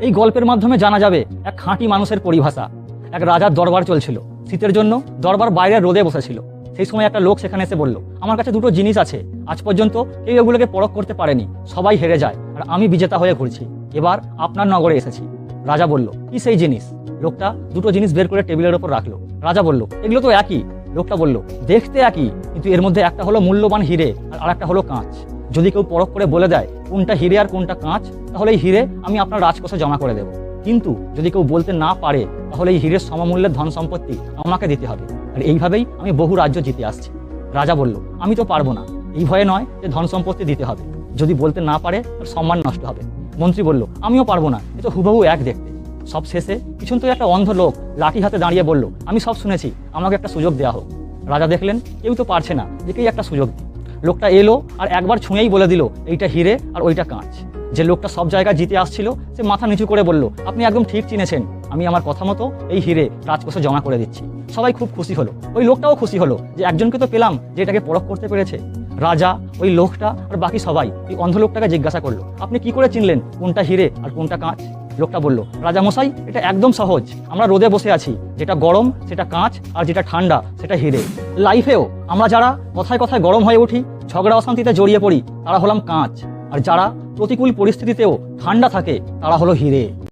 এই গল্পের মাধ্যমে জানা যাবে এক খাঁটি মানুষের পরিভাষা। এক রাজার দরবার চলছিল। শীতের জন্য দরবার বাইরে রোদে বসেছিল। সেই সময় একটা লোক সেখানে এসে বলল, আমার কাছে দুটো জিনিস আছে, আজ পর্যন্ত কেউ এগুলোকে পরখ করতে পারেনি, সবাই হেরে যায় আর আমি বিজেতা হয়ে ঘুরছি, এবার আপনার নগরে এসেছি। রাজা বলল, কি সেই জিনিস? লোকটা দুটো জিনিস বের করে টেবিলের ওপর রাখলো। রাজা বলল, এগুলো তো একই। লোকটা বলল, দেখতে একই, কিন্তু এর মধ্যে একটা হলো মূল্যবান হিরে আর একটা হলো কাঁচ। যদি কেউ পরখ করে বলে দেয় কোনটা হিরে আর কোনটা কাঁচ, তাহলে এই হিরে আমি আপনার রাজকোষে জমা করে দেব। কিন্তু যদি কেউ বলতে না পারে, তাহলে এই হিরের সমমূল্যের ধন সম্পত্তি আমাকে দিতে হবে। আর এইভাবেই আমি বহু রাজ্য জিতে আসছি। রাজা বলল, আমি তো পারবো না। এই ভয়ে নয় যে ধন সম্পত্তি দিতে হবে, যদি বলতে না পারে তার সম্মান নষ্ট হবে। মন্ত্রী বলল, আমিও পারবো না, এ তো হুবহু এক দেখতে। সব শেষে পিছন থেকে একটা অন্ধ লোক লাঠি হাতে দাঁড়িয়ে বলল, আমি সব শুনেছি, আমাকে একটা সুযোগ দেওয়া হোক। রাজা দেখলেন কেউ তো পারছে না, একেই একটা সুযোগ দিই। লোকটা এলো আর একবার ছুঁয়েই বলে দিল, এইটা হিরে আর ওইটা কাঁচ। যে লোকটা সব জায়গায় জিতে আসছিল, সে মাথা নিচু করে বলল, আপনি একদম ঠিক চিনেছেন, আমি আমার কথা মতো এই হিরে রাজকোষে জমা করে দিচ্ছি। সবাই খুব খুশি হলো। ওই লোকটাও খুশি হলো যে একজনকে তো পেলাম যে এটাকে পরখ করতে পেরেছে। রাজা, ওই লোকটা আর বাকি সবাই এই অন্ধ লোকটাকে জিজ্ঞাসা করলো, আপনি কি করে চিনলেন কোনটা হিরে আর কোনটা কাঁচ? লোকটা বলল, রাজা মশাই, এটা একদম সহজ। আমরা রোদে বসে আছি, যেটা গরম সেটা কাঁচ আর যেটা ঠান্ডা সেটা হিরে। লাইফেও আমরা যারা কথায় কথায় গরম হয়ে উঠি, ঝগড়া অশান্তিতে জড়িয়ে পড়ি, তারা হলাম কাঁচ। আর যারা প্রতিকূল পরিস্থিতিতেও ঠান্ডা থাকে, তারা হলো হিরে।